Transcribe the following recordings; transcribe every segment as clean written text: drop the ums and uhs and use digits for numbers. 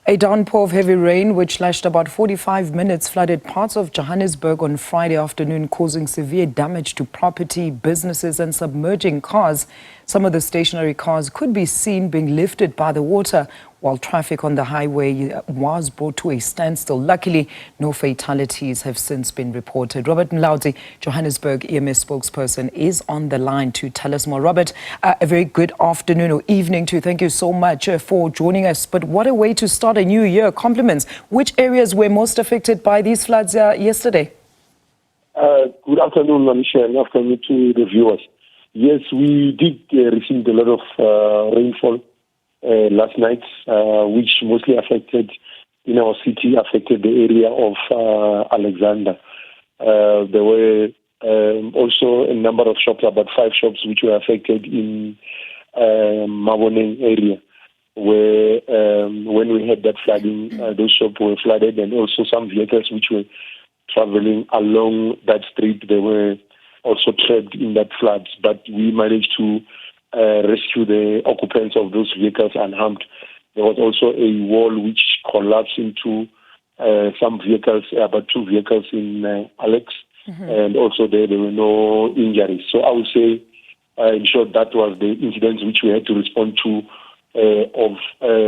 A downpour of heavy rain which lashed about 45 minutes flooded parts of Johannesburg on Friday afternoon, causing severe damage to property, businesses and submerging cars. Some of the stationary cars could be seen being lifted by the water, while traffic on the highway was brought to a standstill. Luckily, no fatalities have since been reported. Robert Mulaudzi, Johannesburg EMS spokesperson, is on the line to tell us more. Robert, a very good afternoon or evening to you. Thank you so much for joining us. But what a way to start a new year. Compliments. Which areas were most affected by these floods yesterday? Good afternoon, Manisha, and afternoon to the viewers. Yes, we did receive a lot of rainfall last night, which mostly affected in our city, affected the area of Alexander. There were also a number of shops, about 5 shops, which were affected in Maboneng area, where when we had that flooding, those shops were flooded, and also some vehicles which were traveling along that street, they were also trapped in that floods. But we managed to rescue the occupants of those vehicles unharmed. There was also a wall which collapsed into some vehicles, about 2 vehicles in Alex, and also there were no injuries. So I would say, in short, that was the incidents which we had to respond to of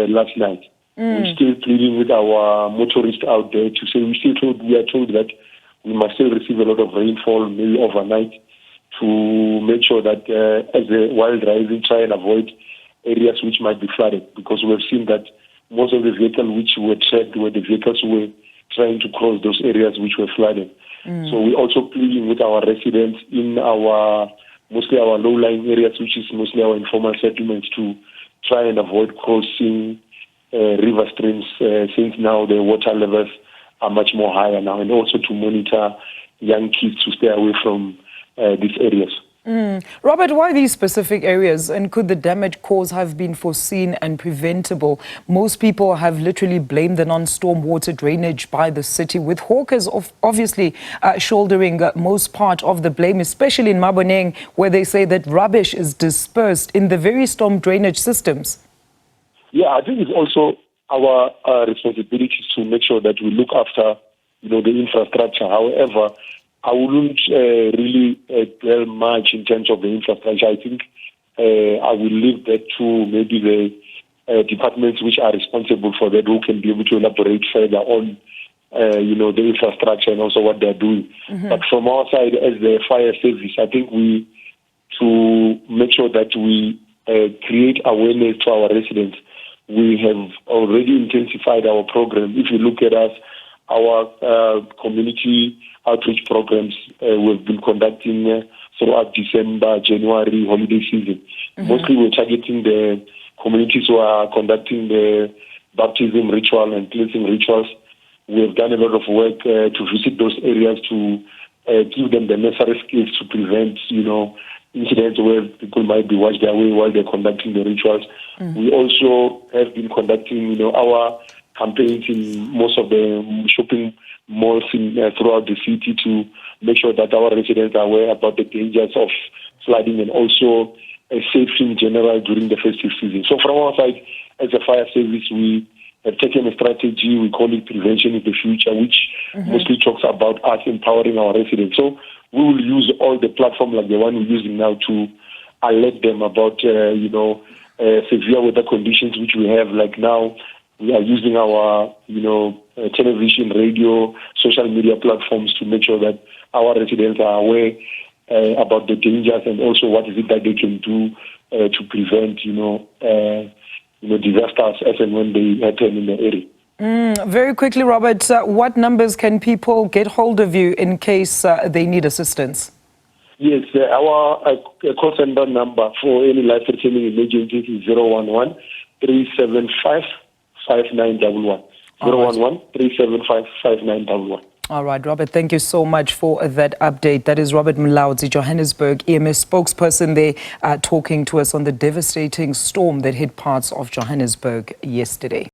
last night. We're still pleading with our motorists out there to say we are told that we must still receive a lot of rainfall, maybe overnight, to make sure that while driving, try and avoid areas which might be flooded, because we have seen that most of the vehicles which were trapped were the vehicles who were trying to cross those areas which were flooded. So we're also pleading with our residents in mostly our low-lying areas, which is mostly our informal settlements, to try and avoid crossing river streams, since now the water levels are much more higher now, and also to monitor young kids to stay away from these areas. Robert, why these specific areas, and could the damage caused have been foreseen and preventable? Most people have literally blamed the non-storm water drainage by the city, with hawkers obviously shouldering most part of the blame, especially in Maboneng, where they say that rubbish is dispersed in the very storm drainage systems. Yeah, I think it's also our responsibility to make sure that we look after, the infrastructure. However, I wouldn't really dwell much in terms of the infrastructure. I think I will leave that to maybe the departments which are responsible for that, who can be able to elaborate further on, the infrastructure and also what they're doing. But from our side, as the fire service, I think to make sure that we create awareness to our residents. We have already intensified our program. If you look at us, our community outreach programs we've been conducting throughout December, January, holiday season. Mostly we're targeting the communities who are conducting the baptism ritual and cleansing rituals. We have done a lot of work to visit those areas to give them the necessary skills to prevent, incidents where people might be washed away while they're conducting the rituals. We also have been conducting, our campaigns in most of the shopping malls throughout the city to make sure that our residents are aware about the dangers of flooding and also safety in general during the festive season. So from our side, as a fire service, we have taken a strategy. We call it Prevention in the Future, which mostly talks about us empowering our residents. So we will use all the platform like the one we're using now to alert them about, severe weather conditions which we have. Like now, we are using our, television, radio, social media platforms to make sure that our residents are aware about the dangers and also what is it that they can do to prevent, disasters as and when they happen in the area. Very quickly, Robert, what numbers can people get hold of you in case they need assistance? Yes, our call center number for any life-threatening emergencies is 011 375 5911. 011 375 5911. All right, Robert, thank you so much for that update. That is Robert Mulaudzi, Johannesburg EMS spokesperson there, talking to us on the devastating storm that hit parts of Johannesburg yesterday.